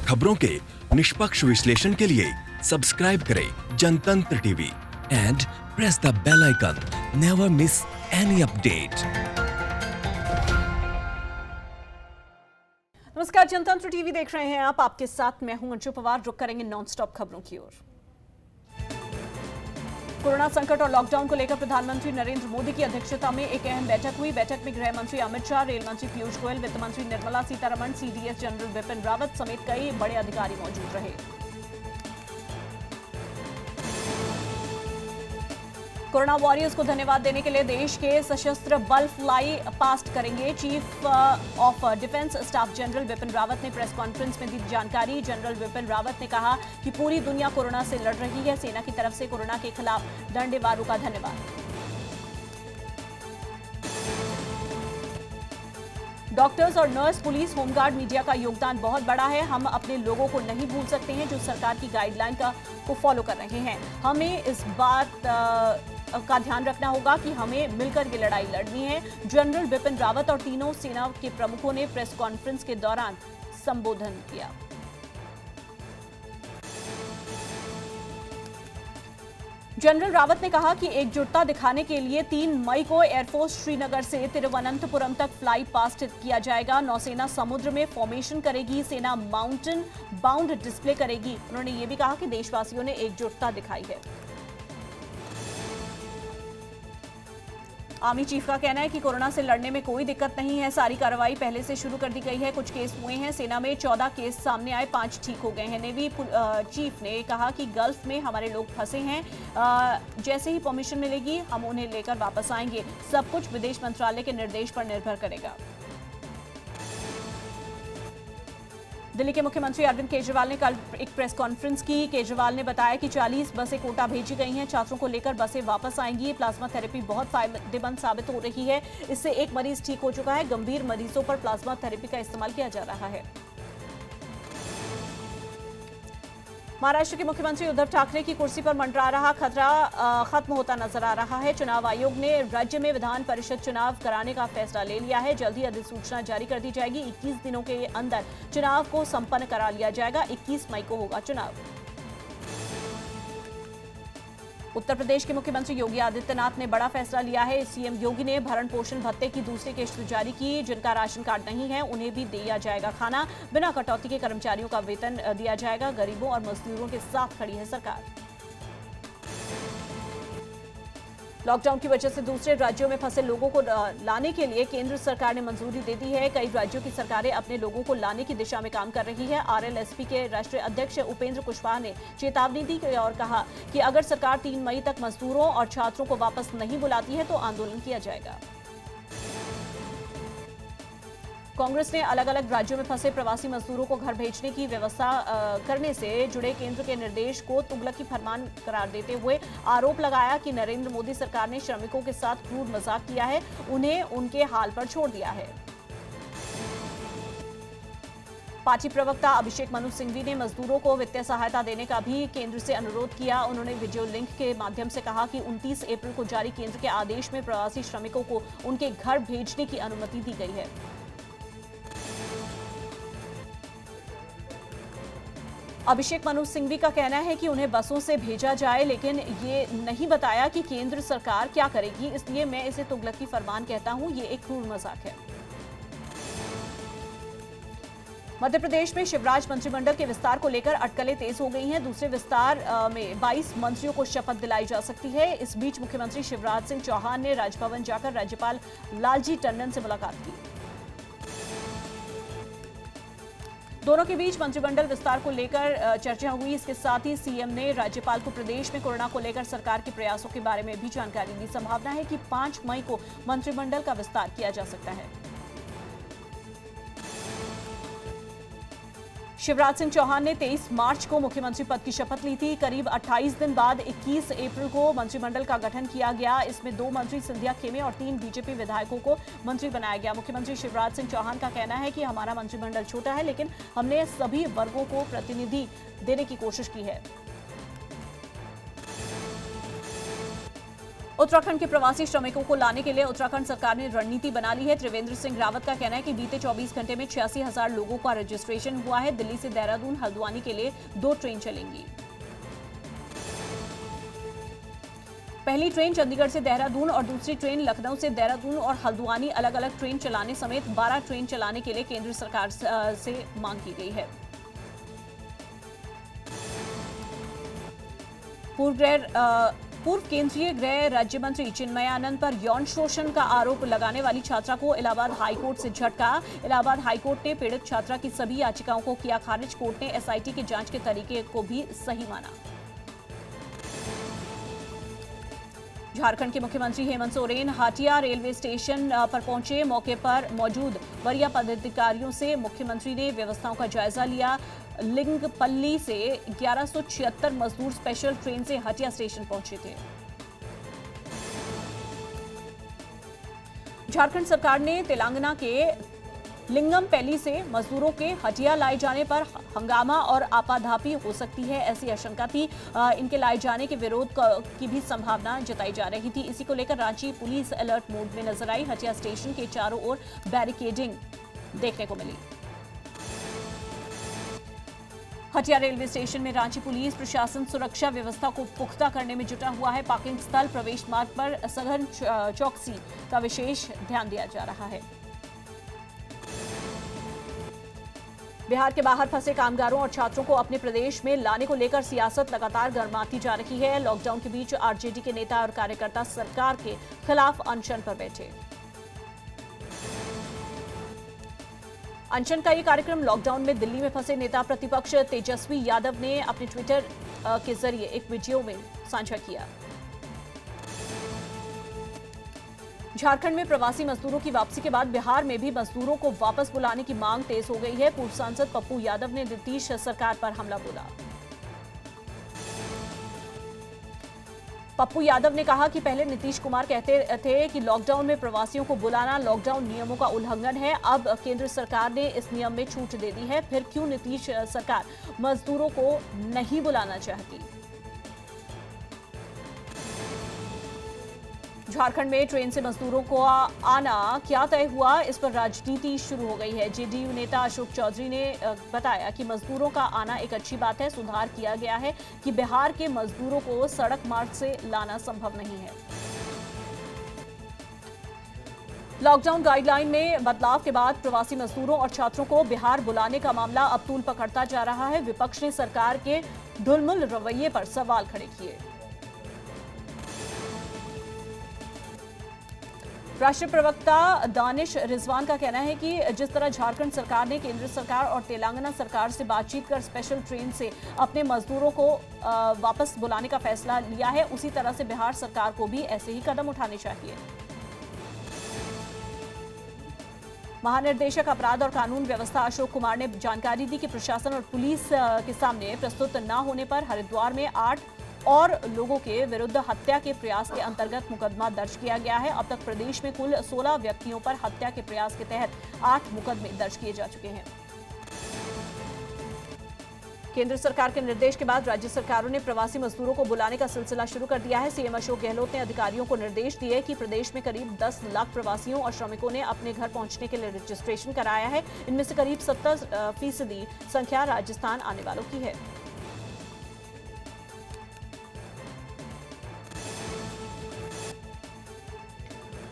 खबरों के निष्पक्ष विश्लेषण के लिए सब्सक्राइब करें Jantantra TV and press the bell icon. Never miss any update. नमस्कार, जनतंत्र टीवी देख रहे हैं आप। आपके साथ मैं हूं अंशु पवार। रुक करेंगे नॉनस्टॉप खबरों की ओर। कोरोना संकट और लॉकडाउन को लेकर प्रधानमंत्री नरेंद्र मोदी की अध्यक्षता में एक अहम बैठक हुई। बैठक में गृह मंत्री अमित शाह, रेल मंत्री पीयूष गोयल, वित्त मंत्री निर्मला सीतारमण, सीडीएस जनरल विपिन रावत समेत कई बड़े अधिकारी मौजूद रहे। कोरोना वॉरियर्स को धन्यवाद देने के लिए देश के सशस्त्र बल फ्लाई पास्ट करेंगे। Chief of defence staff general Vipin Rawat ने प्रेस कॉन्फ्रेंस में दी जानकारी। जनरल विपिन रावत ने कहा कि पूरी दुनिया कोरोना से लड़ रही है। सेना की तरफ से कोरोना के खिलाफ डंडेवारों का धन्यवाद। डॉक्टर्स और नर्स, पुलिस, होमगार्ड, मीडिया का योगदान बहुत बड़ा है। हम अपने लोगों को नहीं भूल सकते हैं जो सरकार की गाइडलाइन को फॉलो कर रहे हैं। हमें इस बात का ध्यान रखना होगा कि हमें मिलकर ये लड़ाई लड़नी है। जनरल विपिन रावत और तीनों सेना के प्रमुखों ने प्रेस कॉन्फ्रेंस के दौरान संबोधन किया। जनरल रावत ने कहा कि एकजुटता दिखाने के लिए 3 मई को एयरफोर्स श्रीनगर से तिरुवनंतपुरम तक फ्लाई पास्ट किया जाएगा। नौसेना समुद्र में फॉर्मेशन करेगी, सेना माउंटेन बाउंड डिस्प्ले करेगी। उन्होंने ये भी कहा कि देशवासियों ने एकजुटता दिखाई है। आर्मी चीफ का कहना है कि कोरोना से लड़ने में कोई दिक्कत नहीं है। सारी कार्रवाई पहले से शुरू कर दी गई है। कुछ केस हुए हैं। सेना में 14 केस सामने आए, 5 ठीक हो गए हैं। नेवी चीफ ने कहा कि गल्फ में हमारे लोग फंसे हैं। जैसे ही परमिशन मिलेगी हम उन्हें लेकर वापस आएंगे। सब कुछ विदेश मंत्रालय के निर्देश पर निर्भर करेगा। दिल्ली के मुख्यमंत्री अरविंद केजरीवाल ने कल एक प्रेस कॉन्फ्रेंस की। केजरीवाल ने बताया कि 40 बसें कोटा भेजी गई हैं। छात्रों को लेकर बसें वापस आएंगी। प्लाज्मा थेरेपी बहुत फायदेमंद साबित हो रही है। इससे एक मरीज ठीक हो चुका है। गंभीर मरीजों पर प्लाज्मा थेरेपी का इस्तेमाल किया जा रहा है। महाराष्ट्र के मुख्यमंत्री उद्धव ठाकरे की कुर्सी पर मंडरा रहा खतरा खत्म होता नजर आ रहा है। चुनाव आयोग ने राज्य में विधान परिषद चुनाव कराने का फैसला ले लिया है। जल्द ही अधिसूचना जारी कर दी जाएगी। 21 दिनों के अंदर चुनाव को संपन्न करा लिया जाएगा। 21 मई को होगा चुनाव। उत्तर प्रदेश के मुख्यमंत्री योगी आदित्यनाथ ने बड़ा फैसला लिया है। सीएम योगी ने भरण पोषण भत्ते की दूसरी किश्त जारी की। जिनका राशन कार्ड नहीं है उन्हें भी दिया जाएगा खाना। बिना कटौती के कर्मचारियों का वेतन दिया जाएगा। गरीबों और मजदूरों के साथ खड़ी है सरकार। लॉकडाउन की वजह से दूसरे राज्यों में फंसे लोगों को लाने के लिए केंद्र सरकार ने मंजूरी दे दी है। कई राज्यों की सरकारें अपने लोगों को लाने की दिशा में काम कर रही है। आरएलएसपी के राष्ट्रीय अध्यक्ष उपेंद्र कुशवाहा ने चेतावनी दी और कहा कि अगर सरकार 3 मई तक मजदूरों और छात्रों को वापस नहीं बुलाती है तो आंदोलन किया जाएगा। कांग्रेस ने अलग अलग राज्यों में फंसे प्रवासी मजदूरों को घर भेजने की व्यवस्था करने से जुड़े केंद्र के निर्देश को तुगलकी फरमान करार देते हुए आरोप लगाया कि नरेंद्र मोदी सरकार ने श्रमिकों के साथ क्रूर मजाक किया है, उन्हें उनके हाल पर छोड़ दिया है। पार्टी प्रवक्ता अभिषेक मनु सिंघवी ने मजदूरों को वित्तीय सहायता देने का भी केंद्र से अनुरोध किया। उन्होंने वीडियो लिंक के माध्यम से कहा कि 29 अप्रैल को जारी केंद्र के आदेश में प्रवासी श्रमिकों को उनके घर भेजने की अनुमति दी गई है। अभिषेक मनु सिंघवी का कहना है कि उन्हें बसों से भेजा जाए, लेकिन ये नहीं बताया कि केंद्र सरकार क्या करेगी। इसलिए मैं इसे तुगलकी फरमान कहता हूं। ये एक क्रूर मजाक है। मध्य प्रदेश में शिवराज मंत्रिमंडल के विस्तार को लेकर अटकलें तेज हो गई हैं। दूसरे विस्तार में 22 मंत्रियों को शपथ दिलाई जा सकती है। इस बीच मुख्यमंत्री शिवराज सिंह चौहान ने राजभवन जाकर राज्यपाल लालजी टंडन से मुलाकात की। दोनों के बीच मंत्रिमंडल विस्तार को लेकर चर्चा हुई। इसके साथ ही सीएम ने राज्यपाल को प्रदेश में कोरोना को लेकर सरकार के प्रयासों के बारे में भी जानकारी दी। संभावना है कि 5 मई को मंत्रिमंडल का विस्तार किया जा सकता है। शिवराज सिंह चौहान ने 23 मार्च को मुख्यमंत्री पद की शपथ ली थी। करीब 28 दिन बाद 21 अप्रैल को मंत्रिमंडल का गठन किया गया। इसमें 2 मंत्री सिंधिया खेमे और 3 बीजेपी विधायकों को मंत्री बनाया गया। मुख्यमंत्री शिवराज सिंह चौहान का कहना है कि हमारा मंत्रिमंडल छोटा है, लेकिन हमने सभी वर्गों को प्रतिनिधि देने की कोशिश की है। उत्तराखंड के प्रवासी श्रमिकों को लाने के लिए उत्तराखंड सरकार ने रणनीति बना ली है। त्रिवेंद्र सिंह रावत का कहना है कि बीते 24 घंटे में 86,000 लोगों का रजिस्ट्रेशन हुआ है। दिल्ली से देहरादून हल्द्वानी के लिए 2 ट्रेन चलेंगी। पहली ट्रेन चंडीगढ़ से देहरादून और दूसरी ट्रेन लखनऊ से देहरादून और हल्द्वानी अलग अलग ट्रेन चलाने समेत 12 ट्रेन चलाने के लिए केंद्र सरकार से मांग की गई है। पूर्व केंद्रीय गृह राज्य मंत्री चिन्मयानंद पर यौन शोषण का आरोप लगाने वाली छात्रा को इलाहाबाद हाईकोर्ट से झटका। इलाहाबाद हाईकोर्ट ने पीड़ित छात्रा की सभी याचिकाओं को किया खारिज। कोर्ट ने एसआईटी की जांच के तरीके को भी सही माना। झारखंड के मुख्यमंत्री हेमंत सोरेन हाटिया रेलवे स्टेशन पर पहुंचे। मौके पर मौजूद वरीय पदाधिकारियों से मुख्यमंत्री ने व्यवस्थाओं का जायजा लिया। लिंगपल्ली से 1176 मजदूर स्पेशल ट्रेन से हटिया स्टेशन पहुंचे थे। झारखंड सरकार ने तेलंगाना के लिंगमपल्ली से मजदूरों के हटिया लाए जाने पर हंगामा और आपाधापी हो सकती है, ऐसी आशंका थी। इनके लाए जाने के विरोध की भी संभावना जताई जा रही थी। इसी को लेकर रांची पुलिस अलर्ट मोड में नजर आई। हटिया स्टेशन के चारों ओर बैरिकेडिंग देखने को मिली। हटिया रेलवे स्टेशन में रांची पुलिस प्रशासन सुरक्षा व्यवस्था को पुख्ता करने में जुटा हुआ है। पार्किंग स्थल, प्रवेश मार्ग पर सघन चौकसी का विशेष ध्यान दिया जा रहा है। बिहार के बाहर फंसे कामगारों और छात्रों को अपने प्रदेश में लाने को लेकर सियासत लगातार गर्माती जा रही है। लॉकडाउन के बीच आरजेडी के नेता और कार्यकर्ता सरकार के खिलाफ अनशन पर बैठे। अनशन का ये कार्यक्रम लॉकडाउन में दिल्ली में फंसे नेता प्रतिपक्ष तेजस्वी यादव ने अपने ट्विटर के जरिए एक वीडियो में साझा किया। झारखंड में प्रवासी मजदूरों की वापसी के बाद बिहार में भी मजदूरों को वापस बुलाने की मांग तेज हो गई है। पूर्व सांसद पप्पू यादव ने नीतीश सरकार पर हमला बोला। पप्पू यादव ने कहा कि पहले नीतीश कुमार कहते थे कि लॉकडाउन में प्रवासियों को बुलाना लॉकडाउन नियमों का उल्लंघन है। अब केंद्र सरकार ने इस नियम में छूट दे दी है, फिर क्यों नीतीश सरकार मजदूरों को नहीं बुलाना चाहती। झारखंड में ट्रेन से मजदूरों को आना क्या तय हुआ, इस पर राजनीति शुरू हो गई है। जेडीयू नेता अशोक चौधरी ने बताया कि मजदूरों का आना एक अच्छी बात है। सुधार किया गया है कि बिहार के मजदूरों को सड़क मार्ग से लाना संभव नहीं है। लॉकडाउन गाइडलाइन में बदलाव के बाद प्रवासी मजदूरों और छात्रों को बिहार बुलाने का मामला अब तूल पकड़ता जा रहा है। विपक्ष ने सरकार के ढुलमुल रवैये पर सवाल खड़े किए। राष्ट्रीय प्रवक्ता दानिश रिजवान का कहना है कि जिस तरह झारखंड सरकार ने केंद्र सरकार और तेलंगाना सरकार से बातचीत कर स्पेशल ट्रेन से अपने मजदूरों को वापस बुलाने का फैसला लिया है, उसी तरह से बिहार सरकार को भी ऐसे ही कदम उठाने चाहिए। महानिदेशक अपराध और कानून व्यवस्था अशोक कुमार ने जानकारी दी कि प्रशासन और पुलिस के सामने प्रस्तुत न होने पर हरिद्वार में 8 और लोगों के विरुद्ध हत्या के प्रयास के अंतर्गत मुकदमा दर्ज किया गया है। अब तक प्रदेश में कुल 16 व्यक्तियों पर हत्या के प्रयास के तहत 8 मुकदमे दर्ज किए जा चुके हैं। केंद्र सरकार के निर्देश के बाद राज्य सरकारों ने प्रवासी मजदूरों को बुलाने का सिलसिला शुरू कर दिया है। सीएम अशोक गहलोत ने अधिकारियों को निर्देश दिए कि प्रदेश में करीब 10 लाख प्रवासियों और श्रमिकों ने अपने घर पहुंचने के लिए रजिस्ट्रेशन कराया है। इनमें से करीब 70% संख्या राजस्थान आने वालों की है।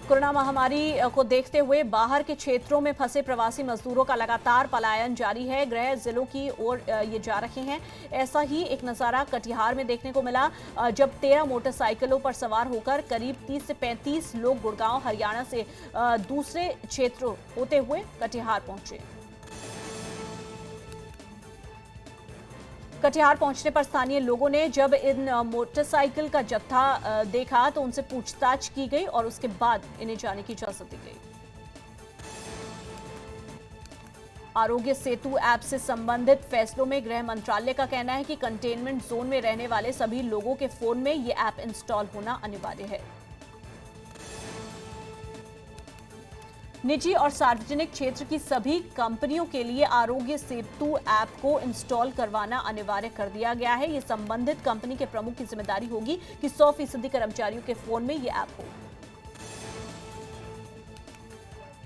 कोरोना महामारी को देखते हुए बाहर के क्षेत्रों में फंसे प्रवासी मजदूरों का लगातार पलायन जारी है। गृह जिलों की ओर ये जा रहे हैं। ऐसा ही एक नज़ारा कटिहार में देखने को मिला, जब 13 मोटरसाइकिलों पर सवार होकर करीब 30 से 35 लोग गुड़गांव हरियाणा से दूसरे क्षेत्रों होते हुए कटिहार पहुंचे। कटिहार पहुंचने पर स्थानीय लोगों ने जब इन मोटरसाइकिल का जत्था देखा तो उनसे पूछताछ की गई और उसके बाद इन्हें जाने की इजाजत दी गई। आरोग्य सेतु ऐप से संबंधित फैसलों में गृह मंत्रालय का कहना है कि कंटेनमेंट जोन में रहने वाले सभी लोगों के फोन में ये ऐप इंस्टॉल होना अनिवार्य है। निजी और सार्वजनिक क्षेत्र की सभी कंपनियों के लिए आरोग्य सेतु ऐप को इंस्टॉल करवाना अनिवार्य कर दिया गया है। ये संबंधित कंपनी के प्रमुख की जिम्मेदारी होगी कि 100% कर्मचारियों के फोन में ये ऐप हो।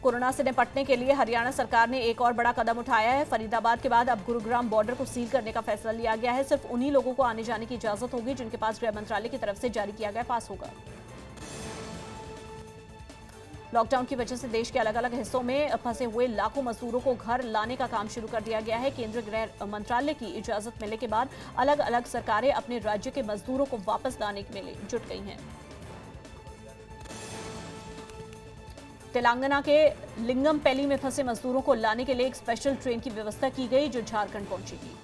कोरोना से निपटने के लिए हरियाणा सरकार ने एक और बड़ा कदम उठाया है। फरीदाबाद के बाद अब गुरुग्राम बॉर्डर को सील करने का फैसला लिया गया है। सिर्फ उन्हीं लोगों को आने जाने की इजाजत होगी जिनके पास गृह मंत्रालय की तरफ से जारी किया गया पास होगा। लॉकडाउन की वजह से देश के अलग अलग हिस्सों में फंसे हुए लाखों मजदूरों को घर लाने का काम शुरू कर दिया गया है। केंद्रीय गृह मंत्रालय की इजाजत मिलने के बाद अलग अलग सरकारें अपने राज्य के मजदूरों को वापस लाने के लिए जुट गई हैं। तेलंगाना के लिंगमपल्ली में फंसे मजदूरों को लाने के लिए एक स्पेशल ट्रेन की व्यवस्था की गई जो झारखंड पहुंचेगी।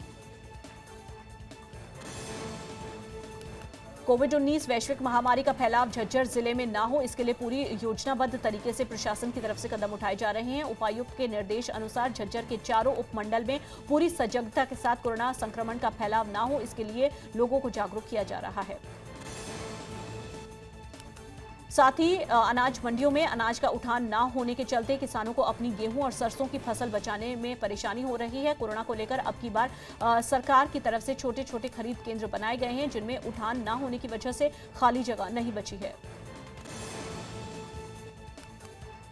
कोविड-19 वैश्विक महामारी का फैलाव झज्जर जिले में ना हो, इसके लिए पूरी योजनाबद्ध तरीके से प्रशासन की तरफ से कदम उठाए जा रहे हैं। उपायुक्त के निर्देश अनुसार झज्जर के चारों उपमंडल में पूरी सजगता के साथ कोरोना संक्रमण का फैलाव ना हो, इसके लिए लोगों को जागरूक किया जा रहा है। साथ ही अनाज मंडियों में अनाज का उठान ना होने के चलते किसानों को अपनी गेहूं और सरसों की फसल बचाने में परेशानी हो रही है। कोरोना को लेकर अब की बार सरकार की तरफ से छोटे छोटे खरीद केंद्र बनाए गए हैं जिनमें उठान ना होने की वजह से खाली जगह नहीं बची है।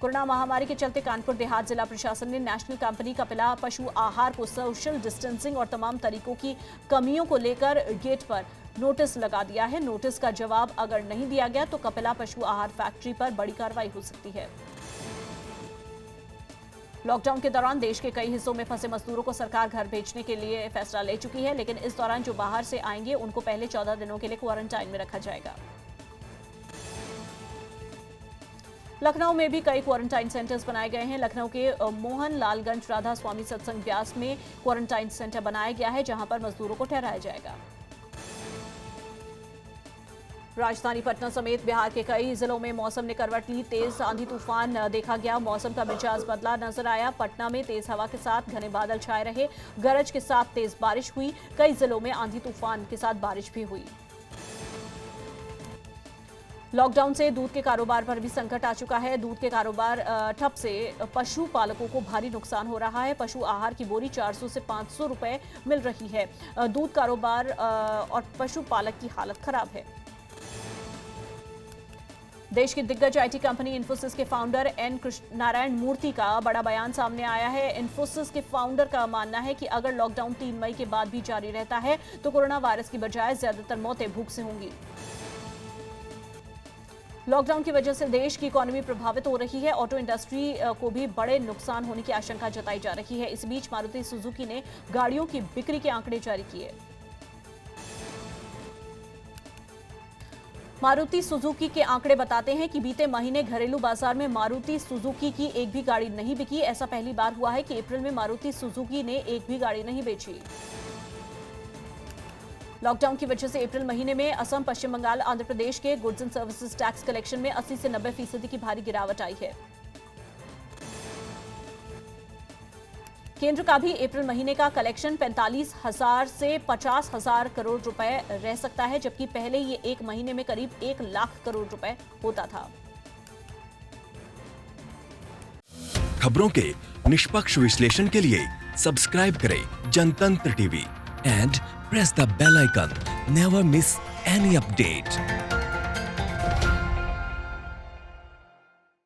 कोरोना महामारी के चलते कानपुर देहात जिला प्रशासन ने नेशनल कंपनी कपिला पशु आहार को सोशल डिस्टेंसिंग और तमाम तरीकों की कमियों को लेकर गेट पर नोटिस लगा दिया है। नोटिस का जवाब अगर नहीं दिया गया तो कपिला पशु आहार फैक्ट्री पर बड़ी कार्रवाई हो सकती है। लॉकडाउन के दौरान देश के कई हिस्सों में फंसे मजदूरों को सरकार घर भेजने के लिए फैसला ले चुकी है, लेकिन इस दौरान जो बाहर से आएंगे उनको पहले 14 दिनों के लिए क्वारंटाइन में रखा जाएगा। लखनऊ में भी कई क्वारंटाइन सेंटर्स बनाए गए हैं। लखनऊ के मोहन लालगंज राधा स्वामी सत्संग व्यास में क्वारंटाइन सेंटर बनाया गया है जहां पर मजदूरों को ठहराया जाएगा। राजधानी पटना समेत बिहार के कई जिलों में मौसम ने करवट ली। तेज आंधी तूफान देखा गया, मौसम का मिजाज बदला नजर आया। पटना में तेज हवा के साथ घने बादल छाए रहे, गरज के साथ तेज बारिश हुई। कई जिलों में आंधी तूफान के साथ बारिश भी हुई। लॉकडाउन से दूध के कारोबार पर भी संकट आ चुका है। दूध के कारोबार ठप से पशु पालकों को भारी नुकसान हो रहा है। पशु आहार की बोरी 400 से 500 रुपए मिल रही है। दूध कारोबार और पशु पालक की हालत खराब है। देश की दिग्गज आईटी कंपनी इन्फोसिस के फाउंडर एन नारायण मूर्ति का बड़ा बयान सामने आया है। इन्फोसिस के फाउंडर का मानना है कि अगर लॉकडाउन 3 मई के बाद भी जारी रहता है तो कोरोना वायरस की बजाय ज्यादातर मौतें भूख से होंगी। लॉकडाउन की वजह से देश की इकोनॉमी प्रभावित हो रही है। ऑटो इंडस्ट्री को भी बड़े नुकसान होने की आशंका जताई जा रही है। इस बीच मारुति सुजुकी ने गाड़ियों की बिक्री के आंकड़े जारी किए। मारुति सुजुकी के आंकड़े बताते हैं कि बीते महीने घरेलू बाजार में मारुति सुजुकी की एक भी गाड़ी नहीं बिकी। ऐसा पहली बार हुआ है कि अप्रैल में मारुति सुजुकी ने एक भी गाड़ी नहीं बेची। लॉकडाउन की वजह से अप्रैल महीने में असम, पश्चिम बंगाल, आंध्र प्रदेश के goods and services tax collection में 80 से 90% की भारी गिरावट आई है। केंद्र का भी अप्रैल महीने का कलेक्शन 45,000 से 50,000 करोड़ रुपए रह सकता है, जबकि पहले ये एक महीने में करीब 1 लाख करोड़ रुपए होता था। खबरों के निष्पक्ष विश्लेषण के लिए सब्सक्राइब करें Jantantra TV and press the bell icon. Never miss any update.